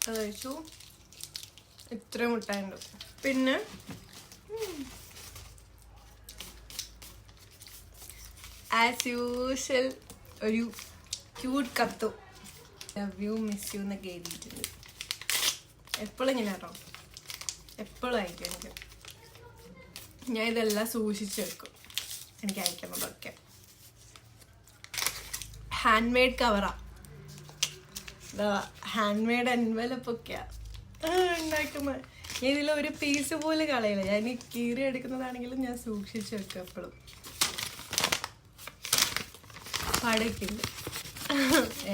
അത് കഴിച്ചു. ഇത്ര മുട്ടായുണ്ട്. പിന്നെ ആസ് യൂഷ്വൽ ഒരു ക്യൂട്ട് കത്തു ലവ് യു മിസ് യു എന്നൊക്കെ എഴുതിയിട്ടുണ്ട്. എപ്പോഴും ഇങ്ങനെ കേട്ടോ, എപ്പോഴും അയക്കും എനിക്ക്. ഞാൻ ഇതെല്ലാം സൂക്ഷിച്ച് വെക്കും എനിക്ക് അയക്കുന്നതൊക്കെ. ഹാൻഡ് മെയ്ഡ് കവറാ, ഹാൻഡ് മെയ്ഡ് എൻവലപ്പൊക്കെയാ ഉണ്ടാക്കുന്നത്. ഞാൻ ഇതിലൊരു പീസ് പോലും കളയില്ല. ഞാൻ ഈ കീറി എടുക്കുന്നതാണെങ്കിലും ഞാൻ സൂക്ഷിച്ച് വെക്കും എപ്പോഴും. പടയ്ക്കുണ്ട്.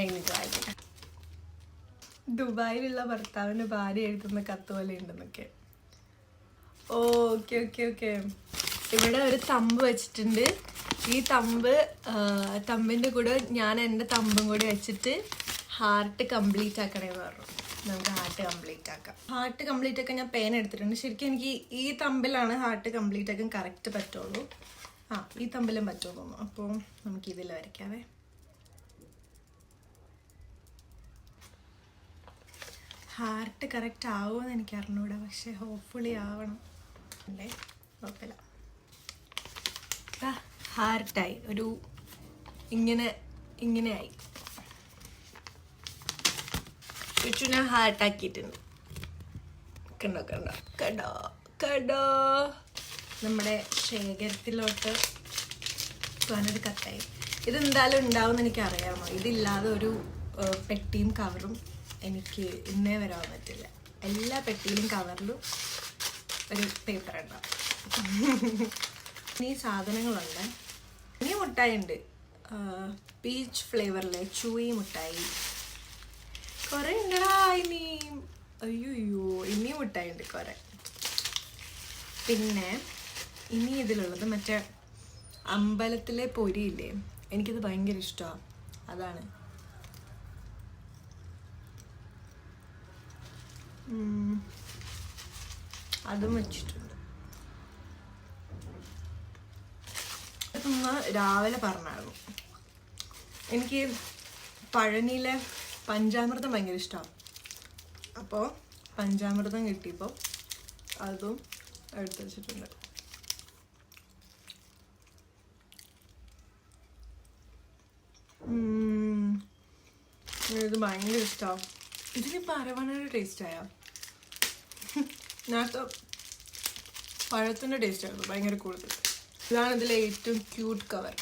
എനിക്ക് വായിക്കാം. ദുബായിലുള്ള ഭർത്താവിൻ്റെ ഭാര്യ എഴുതുന്ന കത്ത് പോലെ ഉണ്ടെന്നൊക്കെ. Okay okay okay. ഇവിടെ ഒരു തമ്പ് വെച്ചിട്ടുണ്ട്. ഈ തമ്പിൻ്റെ കൂടെ ഞാൻ എൻ്റെ തമ്പും കൂടി വെച്ചിട്ട് ഹാർട്ട് കംപ്ലീറ്റ് ആക്കണേന്ന് പറഞ്ഞു. നമുക്ക് ഹാർട്ട് കംപ്ലീറ്റ് ആക്കാം. ഹാർട്ട് കംപ്ലീറ്റ് ആക്കാൻ ഞാൻ പേന എടുത്തിട്ടുണ്ട്. ശരിക്കും എനിക്ക് ഈ തമ്പിലാണ് ഹാർട്ട് കംപ്ലീറ്റ് ആക്കാൻ കറക്റ്റ് പറ്റുള്ളൂ. ഈ തമ്പിലും പറ്റുമോ തോന്നുന്നു. അപ്പോൾ നമുക്ക് ഇതിൽ വരയ്ക്കാവേ. ഹാർട്ട് കറക്റ്റ് ആവുമെന്ന് എനിക്ക് അറിഞ്ഞൂടാ, പക്ഷെ ഹോപ്പ്ഫുള്ളി ആവണം അല്ലേ. കുഴപ്പമില്ല. ഹാർട്ടായി, ഒരു ഇങ്ങനെയായി. ചുറ്റും ഞാൻ ഹാർട്ടാക്കിയിട്ടുണ്ട്. കണ്ടോ കണ്ടോ കണ്ടോ കണ്ടോ. നമ്മുടെ ശേഖരത്തിലോട്ട് പോകാനൊരു കത്തായി. ഇതെന്തായാലും ഉണ്ടാവും എന്ന് എനിക്കറിയാമോ. ഇതില്ലാതെ ഒരു പെട്ടിയും കവറും എനിക്ക് ഇന്നേ വരാൻ പറ്റില്ല. എല്ലാ പെട്ടിയിലും കവറിലും ഒരു പേപ്പർ ഉണ്ടാവും. ഇനി സാധനങ്ങളുണ്ട്. ഇനി മുട്ടായി ഉണ്ട്, പീച്ച് ഫ്ലേവറിലെ ചൂയി മുട്ടായി. കുറേ ഉണ്ടടാ ഇനി. അയ്യോ ഇനി മുട്ടായി ഉണ്ട് കുറേ. പിന്നെ ഇനി ഇതിലുള്ളത് മറ്റേ അമ്പലത്തിലെ പൊരിയില്ലേ, എനിക്കത് ഭയങ്കര ഇഷ്ടമാണ്. അതാണ്. അതും വെച്ചിട്ടുണ്ട്. രാവിലെ പറഞ്ഞായിരുന്നു എനിക്ക് പഴനിയിലെ പഞ്ചാമൃതം ഭയങ്കര ഇഷ്ടമാണ്. അപ്പോൾ പഞ്ചാമൃതം കിട്ടിയപ്പോൾ അതും എടുത്ത് വെച്ചിട്ടുണ്ട്. ഇത് ഭയങ്കര ഇഷ്ടമാണ്. ഇതിനിപ്പോൾ അരവണയുടെ ടേസ്റ്റായോ? നേരത്തെ പഴത്തിൻ്റെ ടേസ്റ്റ് ആയിരുന്നു ഭയങ്കര കൂടുതൽ. ഇതാണ് ഇതിലെ ഏറ്റവും ക്യൂട്ട് കവർ.